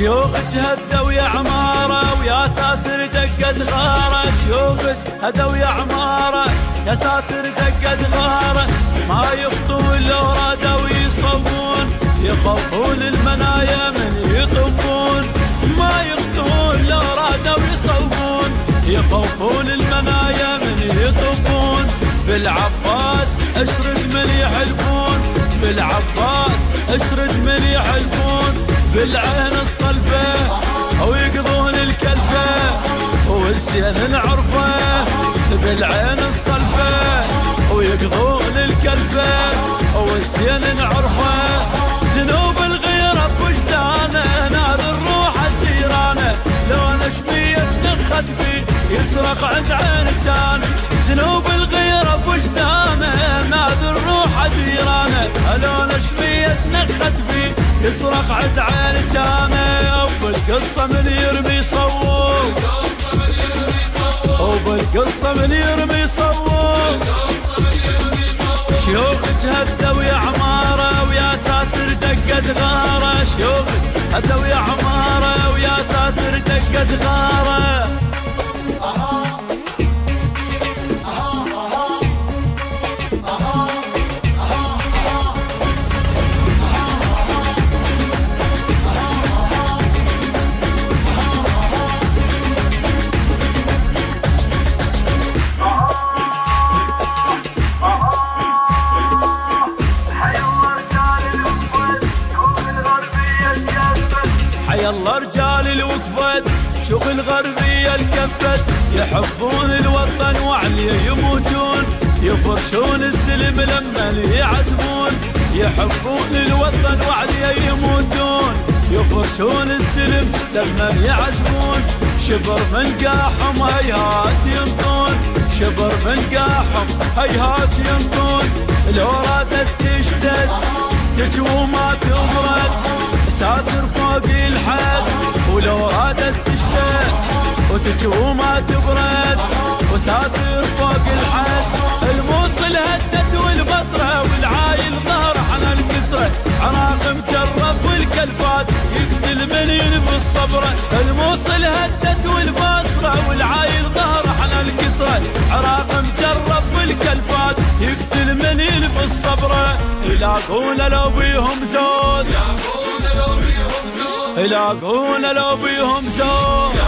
شيوخك هدوا يا عمارة ويا ساتر دقت غارة، شيوخك هدوا يا عمارة يا ساتر دقت غارة، ما يخطون لو رادوا يصوون، يخافون المنايا من يطبون، ما يخطون لو رادوا يصوون، يخافون المنايا من يطبون. بالعباس اشرد من يحلفون، بالعباس اشرد من يحلفون، بالعين الصلفة ويقضون الكلفة والسين نعرفه، بالعين الصلفة ويقضون الكلفة والسين نعرفه. جنوب الغيرة بوجدانه نار الروح الجيرانه، لو نشبيه نخت بي يسرق عند عين جانه. جنوب الغيرة بوجدانه نار الروح الجيرانه، لو نشبيه نخت بي يسرق عند عين جانه. وبالقصة من يرمي صوب، وبالقصة من يرمي صوب. شيوخك هدوا يا عمارة ويا ساتر دقت غارة، شيوخك هدوا يا عمارة ويا ساتر دقت غارة. حي الله رجال الوقفت شوخ الغربية الكفت، يحبون الوطن وعليه يموتون، يفرشون السلم لما يعزمون، يحبون الوطن وعليه يموتون، يفرشون السلم لما يعزمون. شبر من قاحهم هيهات ينطون، شبر من قاحهم هيهات ينطون. لو رادت تشتد تجو ما تبرد، ساتر فوق الحد ولو رادت تشتد وتجو ما تبرد، وساتر فوق الحد. الموصل هدت والبصرة والعايل ظهر على الكسرة، عراق مجرب والكلفات يقتل من ينفي الصبرة. الموصل هدت والبصرة والعايل ظهر على الكسرة، عراق مجرب والكلفات يقتل من ينفي الصبرة. يلاقون لو بيهم زود، يلاقون لو بيهم زود.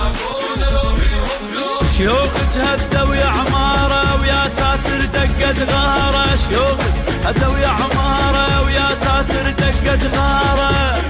شيوخك هدوا يا عمارة ويا ساتر دقت غارة، شيوخك هدوا يا عمارة ويا ساتر دقت غارة.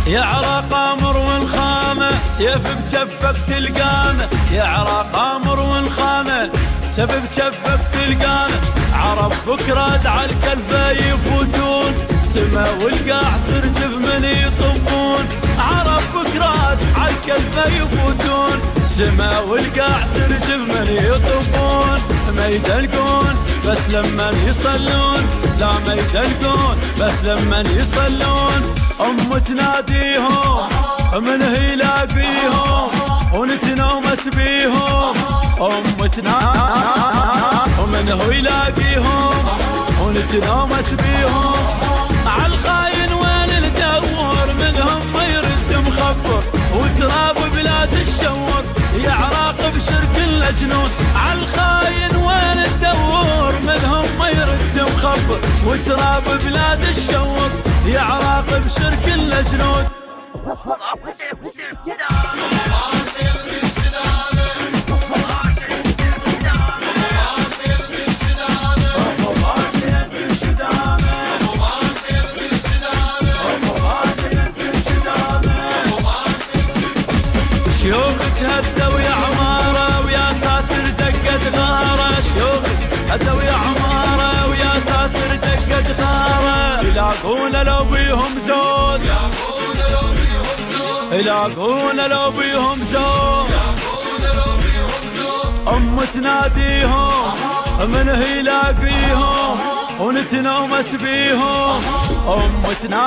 يا عراق امر والخامة سيف بجفك تلقانه، يا عراق امر والخامة سيف بجفك تلقانه. عرب بكره دعا الكلفة يفوتون، سما والقاع ترجف من يطبون. عرب بكره دعا الكلفة يفوتون، سما والقاع ترجف من يطبون. ما يدلقون بس لما يصلون، لا ما يدلقون بس لما يصلون. تناديهم من هي لاقيهم ونتنومس بيهم، من هو يلاقيهم ونتنومس بيهم. عالخاين وين ندور منهم ما يرد مخبر، وتراب بلاد الشور يا عراق بشرك الجنون. عالخاين وين ندور منهم ما يرد مخبر، وتراب بلاد الشور يا عراق بشرك الجنود. شيوخك هدوا يا عمارة ويا ساتر دقت غارة، شيوخك هدوا يا عمارة ويا ساتر دقت غارة. يلاقون لو بيهم زود، يلاقون لو بيهم زود. تناديهم من هي لاقيهم ونتنومس بيهم أمتنا